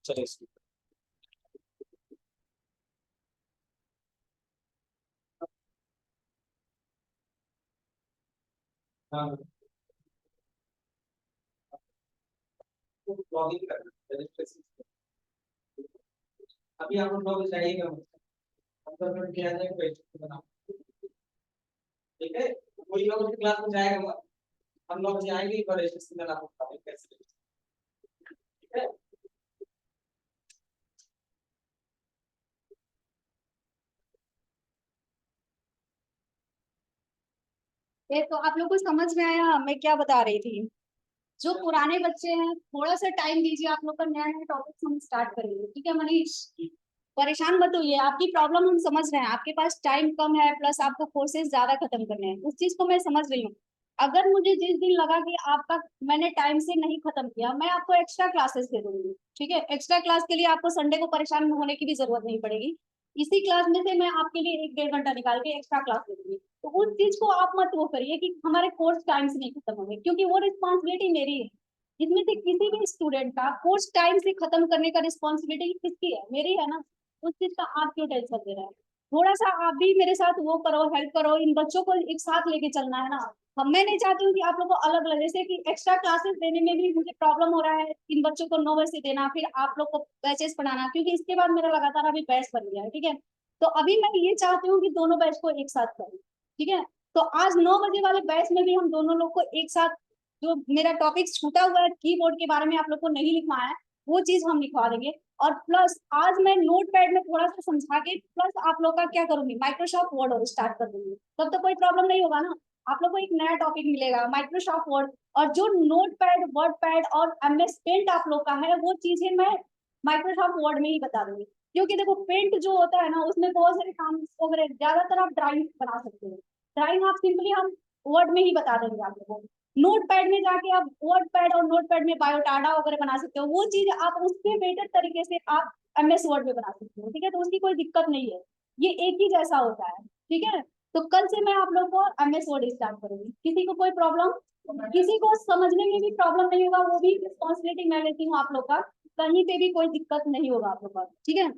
चलिए हाँ ब्लॉगिंग करना रजिस्ट्रेशन अभी आप लोग जाइएगा मतलब क्या है पेज बनाओ ठीक है कोई लोग क्लास में जाएगा मत हम लोग जाएंगे और रजिस्ट्रेशन करना होगा कैसे ठीक है ये तो आप लोग को समझ में आया मैं क्या बता रही थी। जो पुराने बच्चे हैं थोड़ा सा टाइम दीजिए, आप लोग का नया नया टॉपिक हम स्टार्ट करेंगे, ठीक है मनीष? परेशान मत होइए, आपकी प्रॉब्लम हम समझ रहे हैं, आपके पास टाइम कम है प्लस आपको कोर्सेज ज्यादा खत्म करने हैं, उस चीज को मैं समझ रही हूँ। अगर मुझे जिस दिन लगा कि आपका मैंने टाइम से नहीं खत्म किया, मैं आपको एक्स्ट्रा क्लासेस दे दूंगी, ठीक है? एक्स्ट्रा क्लास के लिए आपको संडे को परेशान होने की भी जरूरत नहीं पड़ेगी। इसी क्लास में से मैं आपके लिए 1-1.5 घंटा निकाल के एक्स्ट्रा क्लास दे दूंगी। तो उस चीज को आप मत वो करिए कि हमारे कोर्स टाइम से नहीं खत्म होंगे, क्योंकि वो रिस्पॉन्सिबिलिटी मेरी है। इसमें से किसी भी स्टूडेंट का कोर्स टाइम से खत्म करने का रिस्पॉन्सिबिलिटी किसकी है? मेरी है ना। उस चीज का आप क्यों टेंशन ले रहे हैं? थोड़ा सा आप भी मेरे साथ वो करो, हेल्प करो, इन बच्चों को एक साथ लेके चलना है ना। हम मैं नहीं चाहती हूँ कि आप लोग को अलग अलग, जैसे कि एक्स्ट्रा क्लासेस देने में भी मुझे प्रॉब्लम हो रहा है, इन बच्चों को 9 बजे से देना, फिर आप लोग को बैचेस पढ़ाना, क्योंकि इसके बाद मेरा लगातार अभी बैच बन गया है, ठीक है? तो अभी मैं ये चाहती हूँ कि दोनों बैच को एक साथ करें, ठीक है? तो आज 9 बजे वाले बैच में भी हम दोनों लोग को एक साथ, जो मेरा टॉपिक छूटा हुआ है कीबोर्ड के बारे में आप लोग को नहीं लिखवाया है, वो चीज हम लिखवा देंगे। और प्लस आज मैं नोट पैड में थोड़ा सा समझा के प्लस आप लोग का क्या करूंगी, माइक्रोसॉफ्ट वर्ड और स्टार्ट कर दूंगी, तब तो कोई प्रॉब्लम नहीं होगा ना। आप लोग को एक नया टॉपिक मिलेगा माइक्रोसॉफ्ट वर्ड, और जो नोट पैड वर्ड पैड और एमएस पेंट आप लोग का है वो चीजें मैं माइक्रोसॉफ्ट वर्ड में ही बता दूंगी। क्योंकि देखो पेंट जो होता है ना उसमें बहुत सारे काम वगैरह, ज्यादातर आप ड्राइंग बना सकते हो, ड्राइंग आप सिंपली हम वर्ड में ही बता देंगे आप लोगों को। नोट पैड में जाके आप वर्ड पैड और नोट पैड में बायोडाटा वगैरह बना सकते हो, वो चीज आप उससे बेटर तरीके से आप एमएस वर्ड में बना सकते हो, ठीक है? तो उसकी कोई दिक्कत नहीं है, ये एक ही जैसा होता है, ठीक है? तो कल से मैं आप लोग को एमएस वर्ड स्टार्ट करूंगी, किसी को कोई प्रॉब्लम, किसी को समझने में भी प्रॉब्लम नहीं होगा, वो भी रिस्पॉन्सिबिलिटी मैं लेती हूँ आप लोग का, कहीं पे भी कोई दिक्कत नहीं होगा आप लोग का, ठीक है?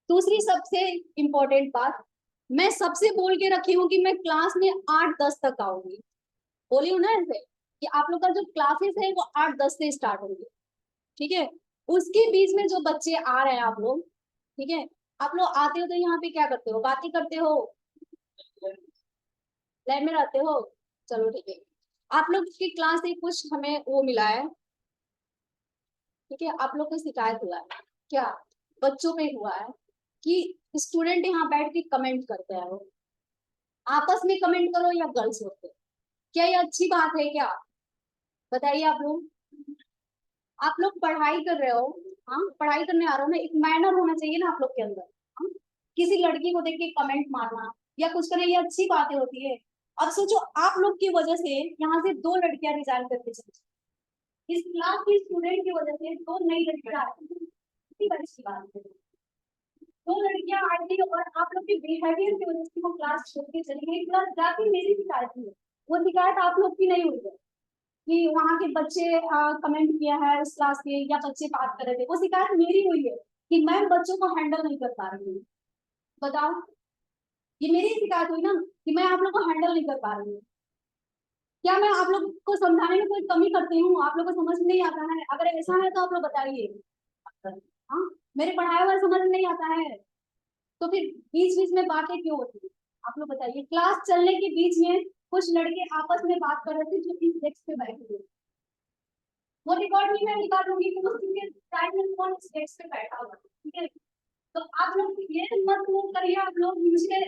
दूसरी सबसे इम्पोर्टेंट बात, मैं सबसे बोल के रखी हूँ कि मैं क्लास में 8-10 तक आऊंगी, बोली हूँ ना ऐसे कि आप लोग का जो क्लासेस है वो 8-10 से स्टार्ट होंगे, ठीक है? उसके बीच में जो बच्चे आ रहे हैं आप लोग, ठीक है, आप लोग आते हो तो यहाँ पे क्या करते हो, बातें करते हो, लैब में रहते हो, चलो ठीक है। आप लोग की क्लास से कुछ हमें वो मिला है, ठीक है? आप लोग को शिकायत हुआ है क्या, बच्चों में हुआ है कि स्टूडेंट यहाँ बैठ के कमेंट करते हैं, वो आपस में कमेंट करो या गर्ल्स होते, क्या ये अच्छी बात है क्या? बताइए आप लोग। आप लोग पढ़ाई कर रहे हो, हाँ पढ़ाई करने आ रहे हो ना, एक मैनर होना चाहिए ना आप लोग के अंदर, हाँ? किसी लड़की को देख के कमेंट मारना या कुछ करना, ये अच्छी बातें होती है? अब सोचो आप लोग की वजह से यहाँ से 2 लड़कियां रिजाइन करके चली, इस क्लास की स्टूडेंट की वजह से 2 नई लड़कियां आई, कितनी बड़ी सी बात है। 2 लड़कियां आई थी और आप लोग के बिहेवियर की वजह से वो क्लास छोड़ के चली गई, क्लास जाके मेरी शिकायत हुई, वो शिकायत आप लोग की नहीं हुई है कि वहाँ के बच्चे कमेंट किया है उस क्लास के या बच्चे बात कर रहे थे, वो शिकायत मेरी हुई है कि मैम बच्चों को हैंडल नहीं कर पा रही हूँ। बताओ, ये मेरी शिकायत हुई ना कि मैं आप लोग को हैंडल नहीं कर पा रही हूँ। क्या मैं आप लोग को समझाने में कोई कमी करती हूँ? आप लोग को समझ नहीं आता है? अगर ऐसा है तो आप लोग बताइए। हाँ, मेरे पढ़ाया हुआ समझ नहीं आता है तो फिर बीच बीच में बातें क्यों होती है? आप लोग बताइए। क्लास चलने के बीच में कुछ लड़के आपस में बात कर रहे थे जो इस डेस्क पे बैठे थे, वो रिकॉर्ड नहीं मैं निकाल लूंगी कि उस दिन के टाइम में कौन इस डेस्क पे बैठा हुआ, ठीक है? तो आप लोग ये मत वो करिए, आप लोग मुझे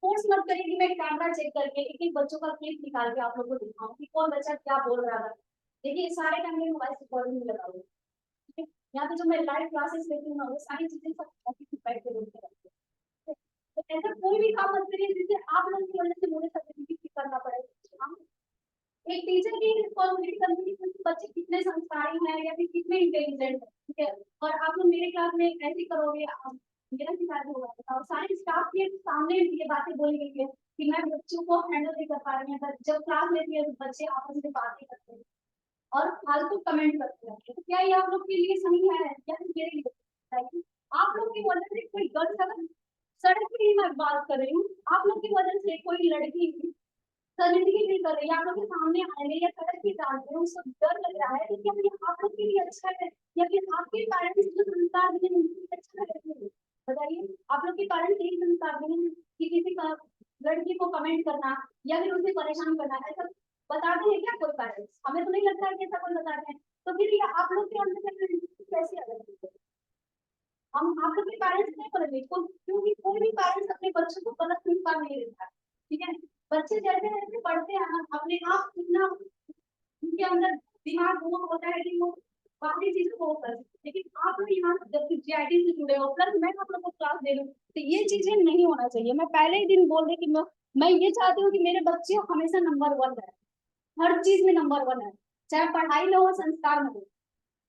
फोर्स मत करिए कि मैं कैमरा चेक करके एक एक बच्चों का क्लिप निकाल के आप लोग को दिखाऊं कि कौन बच्चा क्या बोल रहा था। देखिए सारे टाइम में मोबाइल रिकॉर्डिंग नहीं लगा हुआ, ठीक है? यहाँ पे जो मैं लाइव क्लासेस लेती हूँ ना वो सारी चीजें सब ऑफिस में बैठ के देखते रहती है। तो ऐसा कोई भी काम मत करिए जिससे आप लोगों की वजह से मुझे सर्टिफिकेट करना पड़े। हम एक टीचर की रिस्पॉन्सिबिलिटी बनती है कि बच्चे कितने संस्कारी हैं या फिर कितने इंटेलिजेंट है, ठीक है? और आप लोग मेरे क्लास में ऐसे करोगे, मेरा शिकायत होगा। और सारे स्टाफ के सामने ये बातें बोली गई है कि मैं बच्चों को हैंडल नहीं कर पा रही हूँ, जब क्लास लेती है तो बच्चे आपस में बातें करते हैं। और फालतू कमेंट करते रहते हैं। तो क्या ये आप लोग के लिए सही है या फिर मेरे लिए बताइए? आप लोग की वजह से कोई गर्ल्स, अगर सड़क पे ही मैं बात कर रही हूँ, आप लोग की वजह से कोई लड़की शर्मिंदगी फील कर रही है, आप लोग के सामने आएंगे या सड़क पे डाल रहे हैं, उसको डर लग रहा है, तो क्या ये आप लोग के लिए अच्छा है या फिर आपके पेरेंट्स जो संस्कार दिए हैं उनके लिए अच्छा है? बताइए, आप लोग के पेरेंट्स यही संस्कार दिए हैं कि किसी का लड़की को कमेंट करना या फिर उसे परेशान करना, ऐसा बताते हैं क्या कोई पेरेंट्स? हमें तो नहीं लगता है कि ऐसा कोई बताते हैं। तो फिर ये आप लोग के अंदर से कैसे अलग है? हम आप लोग के पेरेंट्स नहीं बोलेंगे, क्योंकि कोई भी पेरेंट्स अपने बच्चों को गलत संस्कार नहीं देता है, ठीक है? बच्चे जैसे जैसे पढ़ते हैं ना, अपने आप इतना उनके अंदर दिमाग वो होता है कि वो बाकी चीजों को कर सकते, लेकिन आप लोग यहाँ जब जीआईटी से जुड़े हो, प्लस मैं आप लोग को क्लास दे रही हूँ, तो ये चीजें नहीं होना चाहिए। मैं पहले ही दिन बोल रही कि मैं ये चाहती हूँ कि मेरे बच्चे हमेशा नंबर 1 है, हर चीज में नंबर 1 है, चाहे पढ़ाई में हो, संस्कार में हो,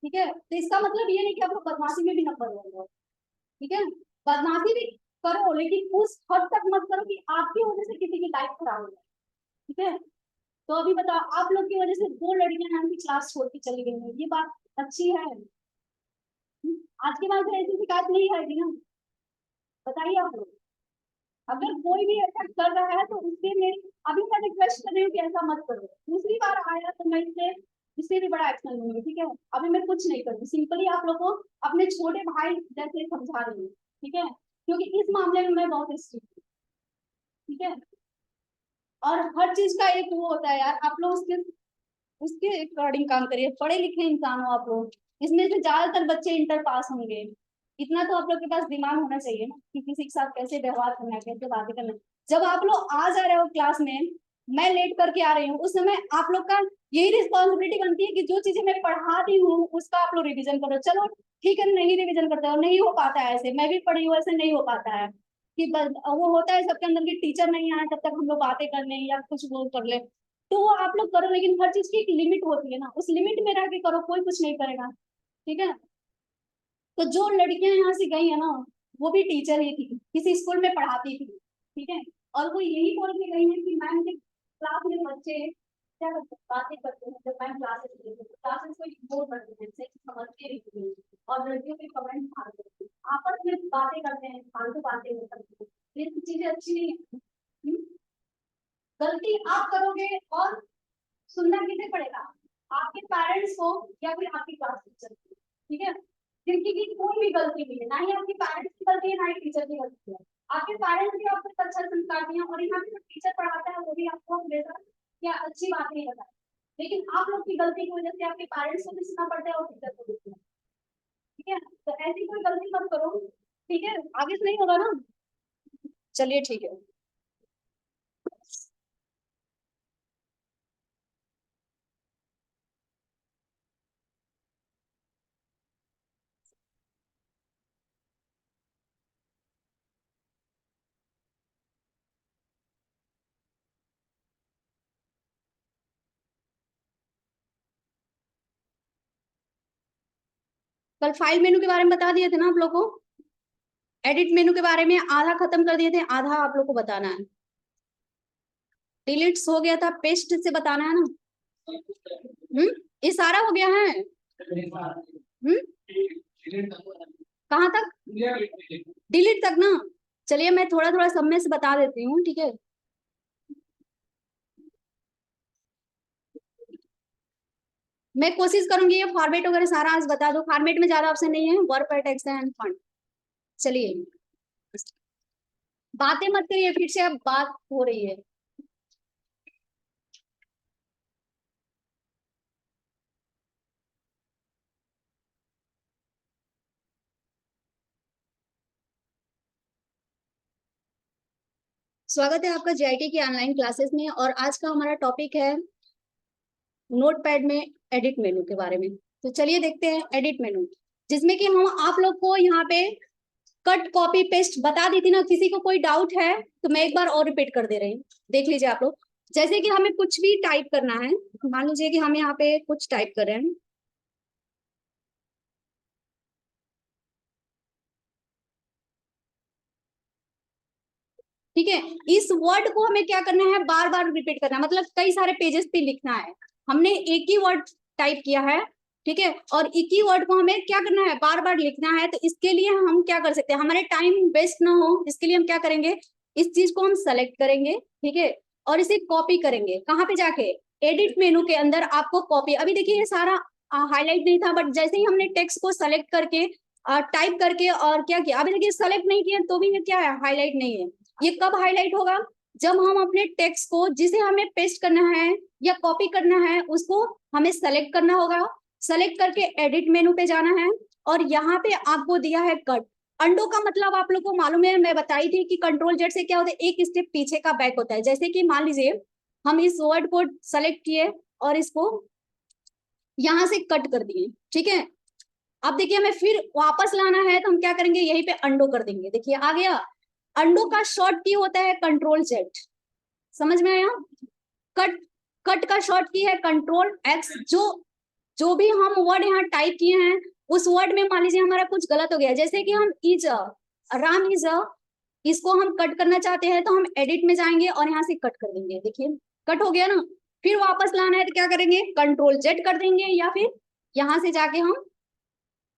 ठीक है? तो इसका मतलब ये नहीं कि आप लोग बदमाशी में भी नंबर 1 हो, ठीक है? बदमाशी भी करो, लेकिन उस हद तक मत करो कि आपकी वजह से किसी की लाइफ खराब हो जाए, ठीक है? तो अभी बताओ, आप लोग की वजह से 2 लड़कियां यहाँ की क्लास छोड़ के चली गई हैं, ये बात अच्छी है? आज के बाद ऐसी शिकायत नहीं आएगी ना? बताइए आप लोग। अगर कोई भी ऐसा कर रहा है तो उससे मेरी अभी मैं रिक्वेस्ट कर रही हूँ कि ऐसा मत करो। दूसरी बार आया तो मैं इससे भी बड़ा एक्शन लूंगी, ठीक है? अभी मैं कुछ नहीं करूँगी, सिंपली आप लोग को अपने छोटे भाई जैसे समझा रही हूँ, ठीक है? क्योंकि इस मामले में मैं बहुत स्ट्रिक्ट हूँ, ठीक है? और हर चीज का एक वो होता है यार, आप लोग उसके उसके अकॉर्डिंग काम करिए। पढ़े लिखे इंसान हो आप लोग, इसमें से ज्यादातर बच्चे इंटर पास होंगे, इतना तो आप लोग के पास दिमाग होना चाहिए ना कि किसी के साथ कैसे व्यवहार करना है, कैसे बातें करना है। जब आप लोग आ जा रहे हो क्लास में, मैं लेट करके आ रही हूँ, उस समय आप लोग का यही रिस्पॉन्सिबिलिटी बनती है कि जो चीजें मैं पढ़ाती हूँ उसका आप लोग रिविजन करो। चलो ठीक है, नहीं रिविजन करते हो, नहीं हो पाता है, ऐसे मैं भी पढ़ी हूँ, ऐसे नहीं हो पाता है कि वो होता है सबके अंदर की टीचर नहीं आए तब तक हम लोग बातें कर लें या कुछ वो कर ले, तो वो आप लोग करो, लेकिन हर चीज की एक लिमिट होती है ना, उस लिमिट में रह के करो, कोई कुछ नहीं करेगा, ठीक है? तो जो लड़कियां यहाँ से गई है ना, वो भी टीचर ही थी, किसी स्कूल में पढ़ाती थी, ठीक है? और वो यही बोल के गई है कि मैम के क्लास में बच्चे क्या बातें करते हैं, जब मैम क्लासेस लेती है क्लासेस को इग्नोर करते हैं, सही समझते नहीं हैं, और लड़कियों के कमेंट मारते हैं, आपस में बातें करते हैं, फालतू बातें करते हैं, ये सब चीजें अच्छी नहीं है। गलती आप करोगे और सुनना किसे पड़ेगा? आपके पेरेंट्स को या फिर आपकी क्लास टीचर को, ठीक है? जिनकी की कोई भी गलती नहीं है, ना ही आपके पेरेंट्स की गलती है, ना ही टीचर की गलती है। आपके पेरेंट्स भी आपको अच्छा संस्कार दिए, और यहाँ पे जो टीचर पढ़ाता है वो भी आपको हमेशा क्या अच्छी बात नहीं बताए, लेकिन आप लोग की गलती की वजह से आपके पेरेंट्स को भी सुनना पड़ता है और टीचर को भी सुनना, ठीक है? तो ऐसी कोई गलती मत करो, ठीक है? आगे से नहीं होगा ना? चलिए ठीक है। कल फाइल मेनू के बारे में बता दिए थे ना आप लोग को, एडिट मेनू के बारे में आधा खत्म कर दिए थे, आधा आप लोग को बताना है। डिलीट्स हो गया था, पेस्ट से बताना है ना। ये सारा हो गया है। कहाँ तक? डिलीट तक ना। चलिए मैं थोड़ा थोड़ा सब में से बता देती हूँ, ठीक है? मैं कोशिश करूंगी ये फॉर्मेट वगैरह सारा आज बता दो, फॉर्मेट में ज्यादा ऑप्शन नहीं है, वर्ब, टेक्स्ट एंड फंड। चलिए बातें मत करिए, फिर से अब बात हो रही है। स्वागत है आपका जीआईटी की ऑनलाइन क्लासेस में, और आज का हमारा टॉपिक है नोटपैड में एडिट मेनू के बारे में। तो चलिए देखते हैं एडिट मेनू, जिसमें कि हम आप लोग को यहाँ पे कट कॉपी पेस्ट बता दी थी ना। किसी को कोई डाउट है तो मैं एक बार और रिपीट कर दे रही हूँ, देख लीजिए आप लोग। जैसे कि हमें कुछ भी टाइप करना है, मान लीजिए कि हम यहाँ पे कुछ टाइप कर रहे हैं, ठीक है? इस वर्ड को हमें क्या करना है, बार बार रिपीट करना है, मतलब कई सारे पेजेस पे लिखना है। हमने एक ही वर्ड टाइप किया है, ठीक है, और एक ही वर्ड को हमें क्या करना है, बार बार लिखना है। तो इसके लिए हम क्या कर सकते हैं, हमारे टाइम वेस्ट ना हो, इसके लिए हम क्या करेंगे, इस चीज को हम सेलेक्ट करेंगे, ठीक है, और इसे कॉपी करेंगे। कहाँ पे जाके, एडिट मेनू के अंदर आपको कॉपी, अभी देखिए ये सारा हाईलाइट नहीं था, बट जैसे ही हमने टेक्स्ट को सेलेक्ट करके टाइप करके और क्या किया, अभी देखिए सेलेक्ट नहीं किया तो भी ये क्या है, हाईलाइट नहीं है। ये कब हाईलाइट होगा, जब हम अपने टेक्स्ट को जिसे हमें पेस्ट करना है या कॉपी करना है उसको हमें सेलेक्ट करना होगा। सेलेक्ट करके एडिट मेनू पे जाना है और यहाँ पे आपको दिया है कट। अंडो का मतलब आप लोग को मालूम है, मैं बताई थी कि कंट्रोल जेड से क्या होता है, एक स्टेप पीछे का बैक होता है। जैसे कि मान लीजिए हम इस वर्ड को सेलेक्ट किए और इसको यहां से कट कर दिए, ठीक है। अब देखिए हमें फिर वापस लाना है तो हम क्या करेंगे, यहीं पे अंडो कर देंगे। देखिए आ गया, अंडो का शॉर्ट की होता है कंट्रोल जेड, समझ में आया। कट, कट का शॉर्ट की है कंट्रोल एक्स। जो भी हम वर्ड यहाँ टाइप किए हैं उस वर्ड में मान लीजिए हमारा कुछ गलत हो गया, जैसे कि हम इज राम इज इसको हम कट करना चाहते हैं तो हम एडिट में जाएंगे और यहाँ से कट कर देंगे। देखिए कट हो गया ना, फिर वापस लाना है तो क्या करेंगे, कंट्रोल जेड कर देंगे या फिर यहाँ से जाके हम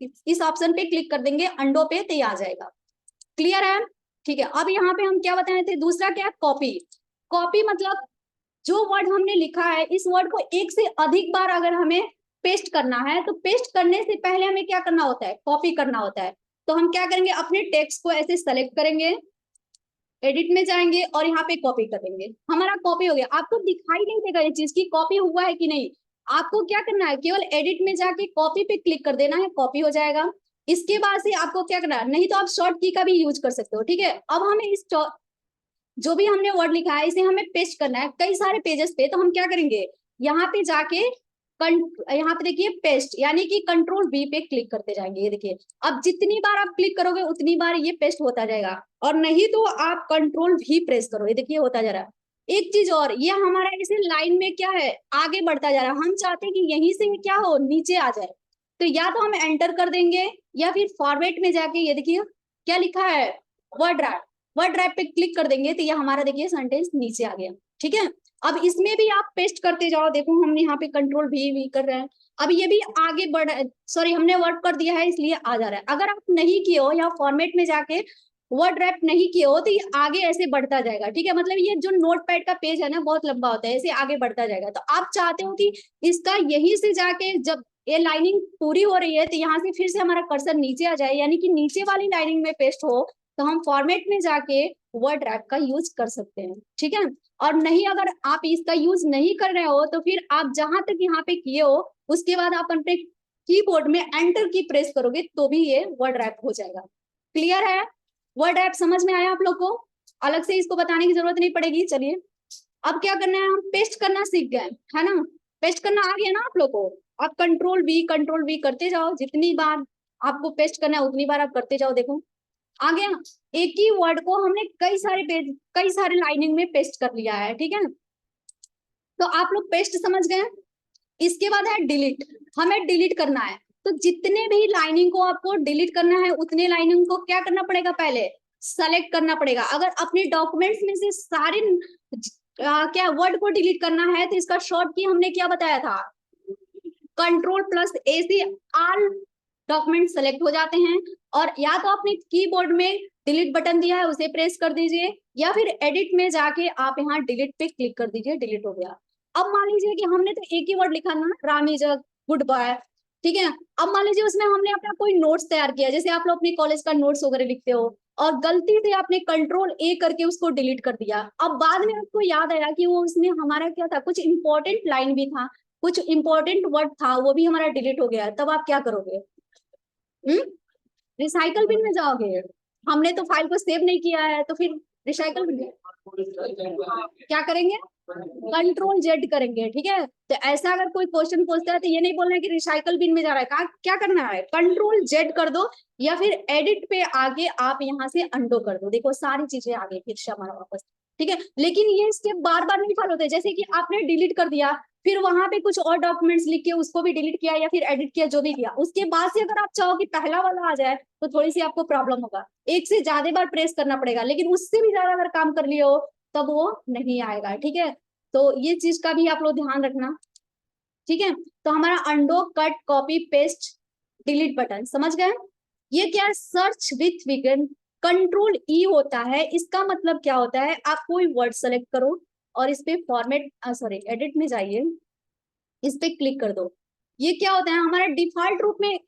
इस ऑप्शन पे क्लिक कर देंगे अंडो पे, तो ये आ जाएगा। क्लियर है, ठीक है। अब यहाँ पे हम क्या बताए थे, दूसरा क्या, कॉपी। कॉपी मतलब जो वर्ड हमने लिखा है इस वर्ड को एक से अधिक बार अगर हमें पेस्ट करना है तो पेस्ट करने से पहले हमें क्या करना होता है, कॉपी करना होता है। तो हम क्या करेंगे, अपने टेक्स्ट को ऐसे सेलेक्ट करेंगे, एडिट में जाएंगे और यहाँ पे कॉपी करेंगे, हमारा कॉपी हो गया। आपको दिखाई नहीं देगा ये चीज की कॉपी हुआ है कि नहीं। आपको क्या करना है, केवल एडिट में जाके कॉपी पे क्लिक कर देना है, कॉपी हो जाएगा। इसके बाद से आपको क्या करना है, नहीं तो आप शॉर्ट की का भी यूज कर सकते हो, ठीक है। अब हमें इस जो भी हमने वर्ड लिखा है इसे हमें पेस्ट करना है कई सारे पेजेस पे। तो हम क्या करेंगे, यहाँ पे जाके यहाँ पे देखिए पेस्ट, यानी कि कंट्रोल वी पे क्लिक करते जाएंगे। ये देखिए अब जितनी बार आप क्लिक करोगे उतनी बार ये पेस्ट होता जाएगा, और नहीं तो आप कंट्रोल वी प्रेस करो, ये देखिए होता जा रहा है। एक चीज और, ये हमारा इसे लाइन में क्या है, आगे बढ़ता जा रहा है। हम चाहते हैं कि यहीं से क्या हो, नीचे आ जाए। तो या तो हम एंटर कर देंगे या फिर फॉर्मेट में जाके ये देखिए क्या लिखा है, वर्ड ड्राइव, वर्ड ड्राइव पे क्लिक कर देंगे तो ये हमारा देखिए सेंटेंस नीचे आ गया, ठीक है। अब इसमें भी आप पेस्ट करते जाओ, देखो हमने यहाँ पे कंट्रोल भी कर रहे हैं। अब ये भी आगे बढ़, सॉरी हमने वर्ड कर दिया है इसलिए आ जा रहा है। अगर आप नहीं किए हो या फॉर्मेट में जाके वर्ड रैप नहीं किए हो तो ये आगे ऐसे बढ़ता जाएगा, ठीक है। मतलब ये जो नोटपैड का पेज है ना बहुत लंबा होता है, ऐसे आगे बढ़ता जाएगा। तो आप चाहते हो कि इसका यहीं से जाके जब ये लाइनिंग पूरी हो रही है तो यहाँ से फिर से हमारा कर्सर नीचे आ जाए, यानी कि नीचे वाली लाइनिंग में पेस्ट हो, तो हम फॉर्मेट में जाके वर्ड रैप का यूज कर सकते हैं, ठीक है। और नहीं, अगर आप इसका यूज नहीं कर रहे हो तो फिर आप जहां तक यहाँ पे किए हो उसके बाद आप अपने कीबोर्ड में एंटर की प्रेस करोगे तो भी ये वर्ड रैप हो जाएगा। क्लियर है, वर्ड रैप समझ में आया आप लोग को, अलग से इसको बताने की जरूरत नहीं पड़ेगी। चलिए अब क्या करना है, हम पेस्ट करना सीख गए है ना, पेस्ट करना आ गया ना आप लोग को। आप कंट्रोल वी करते जाओ, जितनी बार आपको पेस्ट करना है उतनी बार आप करते जाओ। देखो आ गया, एक ही वर्ड को हमने कई सारे पेज, कई सारे लाइनिंग में पेस्ट कर लिया है, ठीक है। तो आप लोग पेस्ट समझ गए। इसके बाद है डिलीट, हमें डिलीट करना है। तो जितने भी लाइनिंग को आपको डिलीट करना है उतने लाइनिंग को क्या करना पड़ेगा, पहले सेलेक्ट करना पड़ेगा। अगर अपने डॉक्यूमेंट्स में से सारे क्या वर्ड को डिलीट करना है तो इसका शॉर्ट की हमने क्या बताया था, कंट्रोल प्लस ए से ऑल डॉक्यूमेंट सेलेक्ट हो जाते हैं। और या तो आपने कीबोर्ड में डिलीट बटन दिया है उसे प्रेस कर दीजिए, या फिर एडिट में जाके आप यहाँ डिलीट पे क्लिक कर दीजिए, डिलीट हो गया। अब मान लीजिए कि हमने तो एक ही वर्ड लिखा ना, राम इज गुड बाय, ठीक है। अब मान लीजिए उसमें हमने अपना कोई नोट्स तैयार किया, जैसे आप लोग अपने कॉलेज का नोट्स वगैरह लिखते हो, और गलती से आपने कंट्रोल ए करके उसको डिलीट कर दिया। अब बाद में आपको याद आया कि वो उसमें हमारा क्या था, कुछ इंपॉर्टेंट लाइन भी था, कुछ इंपॉर्टेंट वर्ड था, वो भी हमारा डिलीट हो गया। तब आप क्या करोगे, रिसाइकल बिन में जाओगे। हमने तो फाइल को सेव नहीं किया है तो फिर रिसाइकल बिन क्या करेंगे, कंट्रोल जेड करेंगे, ठीक है। तो ऐसा अगर कोई क्वेश्चन पूछता है तो ये नहीं बोलना है कि रिसाइकल बिन में जा रहा है, कहा क्या करना है, कंट्रोल जेड कर दो, या फिर एडिट पे आगे आप यहाँ से अंडो कर दो। देखो सारी चीजें आगे फिर से हमारा वापस, ठीक है। लेकिन ये स्टेप बार बार नहीं फॉलो होते, जैसे कि आपने डिलीट कर दिया फिर वहां पे कुछ और डॉक्यूमेंट्स लिख के उसको भी डिलीट किया या फिर एडिट किया, जो भी किया, उसके बाद से अगर आप चाहो कि पहला वाला आ जाए तो थोड़ी सी आपको प्रॉब्लम होगा, एक से ज्यादा बार प्रेस करना पड़ेगा। लेकिन उससे भी ज्यादा अगर काम कर लिए हो तब वो नहीं आएगा, ठीक है। तो ये चीज का भी आप लोग ध्यान रखना। ठीक है, तो हमारा undo, cut, copy, paste, delete button, समझ गए? ये क्या है? सर्च विथ विगन, कंट्रोल ई होता है। इसका मतलब क्या होता है? आप कोई वर्ड सेलेक्ट करो और इस पे फॉर्मेट सॉरी एडिट में जाइए, इस पे क्लिक कर दो। ये क्या होता है? हमारा डिफॉल्ट रूप में